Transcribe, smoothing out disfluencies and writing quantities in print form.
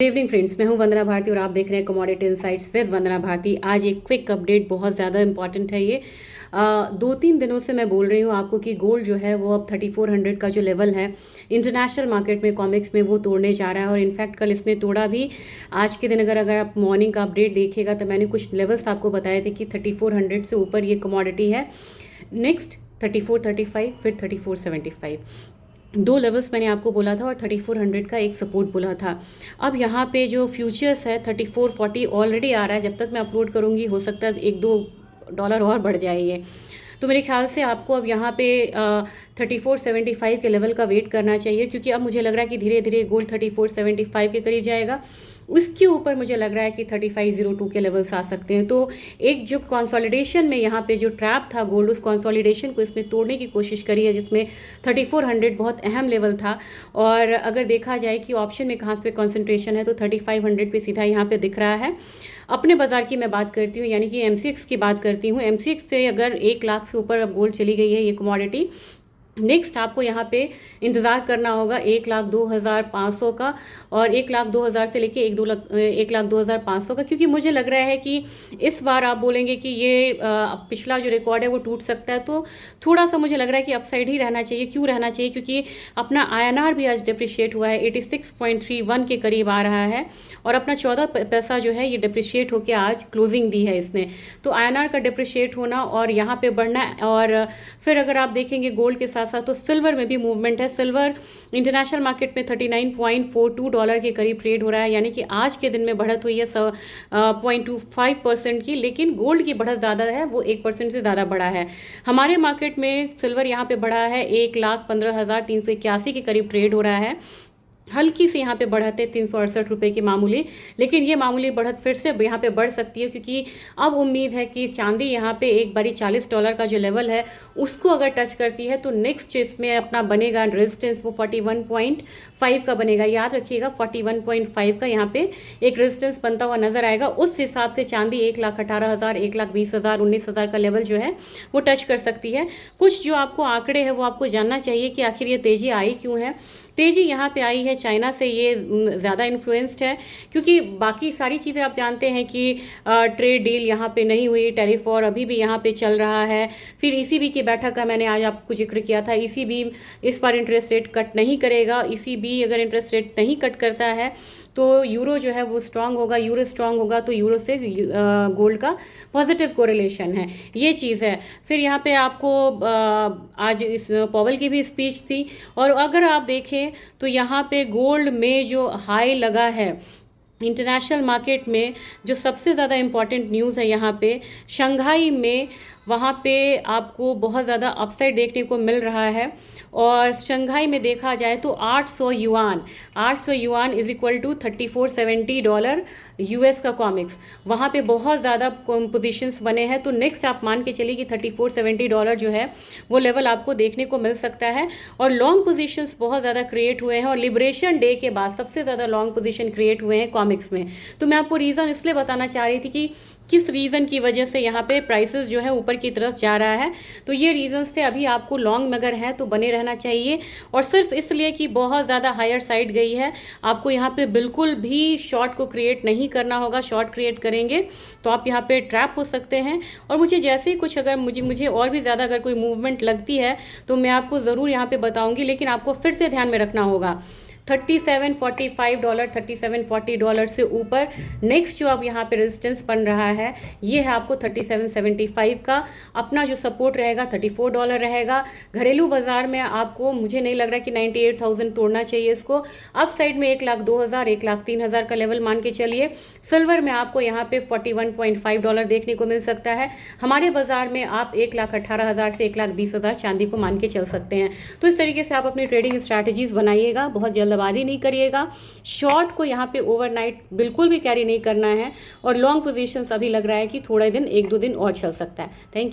Good evening friends, मैं हूं वंदना भारती और आप देख रहे हैं कमोडिटी इनसाइट्स विद वंदना भारती। आज एक क्विक अपडेट, बहुत ज़्यादा इंपॉर्टेंट है ये। 2-3 दिनों से मैं बोल रही हूँ आपको कि गोल्ड जो है वो अब 3400 का जो लेवल है इंटरनेशनल मार्केट में कॉमिक्स में वो तोड़ने जा रहा है। और इनफैक्ट कल इसने तोड़ा भी। आज के दिन अगर आप मॉर्निंग का अपडेट देखिएगा तो मैंने कुछ लेवल्स आपको बताए थे कि 3400 से ऊपर ये कमोडिटी है। नेक्स्ट 3435, फिर 3475, 2 लेवल्स मैंने आपको बोला था और 3400 का एक सपोर्ट बोला था। अब यहाँ पे जो फ्यूचर्स है 3440 ऑलरेडी आ रहा है। जब तक मैं अपलोड करूँगी हो सकता है $1-2 और बढ़ जाए ये। तो मेरे ख्याल से आपको अब यहाँ पे 3475 के लेवल का वेट करना चाहिए, क्योंकि अब मुझे लग रहा है कि धीरे धीरे गोल्ड 3475 के करीब जाएगा। उसके ऊपर मुझे लग रहा है कि 3502 के लेवल्स आ सकते हैं। तो एक जो कंसोलिडेशन में यहाँ पे जो ट्रैप था गोल्ड, उस कंसोलिडेशन को इसने तोड़ने की कोशिश करी है, जिसमें 3400 बहुत अहम लेवल था। और अगर देखा जाए कि ऑप्शन में कहाँ पे कंसंट्रेशन है तो 3500 पे सीधा यहाँ पे दिख रहा है। अपने बाज़ार की मैं बात करती हूँ, यानी कि MCX की बात करती हूँ। MCX पे अगर 1 लाख से ऊपर अब गोल्ड चली गई है ये कमोडिटी, नेक्स्ट आपको यहाँ पे इंतज़ार करना होगा 1,02,500 का, और 1,02,000 से लेके 1,02,500 का। क्योंकि मुझे लग रहा है कि इस बार आप बोलेंगे कि ये पिछला जो रिकॉर्ड है वो टूट सकता है, तो थोड़ा सा मुझे लग रहा है कि अपसाइड ही रहना चाहिए। क्यों रहना चाहिए? क्योंकि अपना INR भी आज डिप्रिशिएट हुआ है, 86.31 के करीब आ रहा है, और अपना 14 पैसा जो है ये डिप्रिशिएट होकर आज क्लोजिंग दी है इसने। तो INR का डिप्रिशिएट होना और यहाँ पे बढ़ना, और फिर अगर आप देखेंगे गोल्ड के साथ साथ तो सिल्वर में भी मूवमेंट है। सिल्वर इंटरनेशनल मार्केट में $39.42 के करीब ट्रेड हो रहा है, यानी कि आज के दिन में बढ़त हुई है 0.25% की। लेकिन गोल्ड की बढ़त ज़्यादा है, वो 1% से ज़्यादा बढ़ा है। हमारे मार्केट में सिल्वर यहाँ पे बढ़ा है 1,15,381 के करीब ट्रेड हो रहा है। हल्की सी यहाँ पे बढ़त है 368 रुपये की मामूली, लेकिन ये मामूली बढ़त फिर से यहाँ पे बढ़ सकती है, क्योंकि अब उम्मीद है कि चांदी यहाँ पे एक बारी $40 का जो लेवल है उसको अगर टच करती है तो नेक्स्ट इसमें अपना बनेगा रेजिस्टेंस, वो 41.5 का बनेगा। याद रखिएगा 41.5 का यहाँ पे एक रेजिस्टेंस बनता हुआ नजर आएगा। उस हिसाब से चांदी 1,18,000, 1,20,000, 19,000 का लेवल जो है वो टच कर सकती है। कुछ जो आपको आंकड़े हैं वो आपको जानना चाहिए कि आखिर ये तेज़ी आई क्यों है। तेज़ी यहाँ पे आई है चाइना से, ये ज़्यादा इन्फ्लुएंस्ड है, क्योंकि बाकी सारी चीज़ें आप जानते हैं कि ट्रेड डील यहाँ पे नहीं हुई, टैरिफ वॉर अभी भी यहाँ पे चल रहा है। फिर ECB की बैठक का मैंने आज आपको जिक्र किया था। ECB इस बार इंटरेस्ट रेट कट नहीं करेगा। ECB अगर इंटरेस्ट रेट नहीं कट करता है तो यूरो जो है वो स्ट्रांग होगा। यूरो स्ट्रांग होगा तो यूरो से गोल्ड का पॉजिटिव कोरिलेशन है, ये चीज़ है। फिर यहाँ पे आपको आज इस पॉवेल की भी स्पीच थी, और अगर आप देखें तो यहाँ पे गोल्ड में जो हाई लगा है इंटरनेशनल मार्केट में, जो सबसे ज़्यादा इम्पॉर्टेंट न्यूज़ है यहाँ पे शंघाई में, वहाँ पे आपको बहुत ज़्यादा अपसाइड देखने को मिल रहा है। और शंघाई में देखा जाए तो 800 yuan is equal to $3470 US का कॉमिक्स, वहाँ पे बहुत ज़्यादा पोजीशंस बने हैं। तो नेक्स्ट आप मान के चलिए कि $3470 जो है वो लेवल आपको देखने को मिल सकता है। और लॉन्ग पोजीशंस बहुत ज़्यादा क्रिएट हुए हैं, और लिबरेशन डे के बाद सबसे ज़्यादा लॉन्ग पोजीशन क्रिएट हुए हैं कॉमिक्स में। तो मैं आपको रीज़न इसलिए बताना चाह रही थी कि किस रीज़न की वजह से यहाँ पे प्राइसेस जो है ऊपर की तरफ जा रहा है। तो ये रीजंस थे। अभी आपको लॉन्ग में अगर है तो बने रहना चाहिए, और सिर्फ इसलिए कि बहुत ज़्यादा हायर साइड गई है, आपको यहाँ पे बिल्कुल भी शॉर्ट को क्रिएट नहीं करना होगा। शॉर्ट क्रिएट करेंगे तो आप यहाँ पे ट्रैप हो सकते हैं। और मुझे जैसे ही कुछ अगर मुझे और भी ज़्यादा अगर कोई मूवमेंट लगती है तो मैं आपको ज़रूर यहाँ पे बताऊँगी, लेकिन आपको फिर से ध्यान में रखना होगा $3745, $3740 से ऊपर नेक्स्ट जो अब यहाँ पे रेजिस्टेंस बन रहा है ये है आपको 3775 का। अपना जो सपोर्ट रहेगा $34 रहेगा। घरेलू बाजार में आपको, मुझे नहीं लग रहा कि 98,000 तोड़ना चाहिए इसको। अप साइड में 1,02,000, 1,03,000 का लेवल मान के चलिए। सिल्वर में आपको यहाँ पे $41.5 देखने को मिल सकता है। हमारे बाजार में आप 1,18,000 से 1,20,000 चांदी को मान के चल सकते हैं। तो इस तरीके से आप अपनी ट्रेडिंग स्ट्रैटेजीज बनाइएगा, बहुत जल्दबाजी नहीं करिएगा। शॉर्ट को यहाँ पे ओवरनाइट बिल्कुल भी कैरी नहीं करना है, और लॉन्ग पोजीशंस अभी लग रहा है कि थोड़ा दिन 1-2 दिन और चल सकता है। Thank you.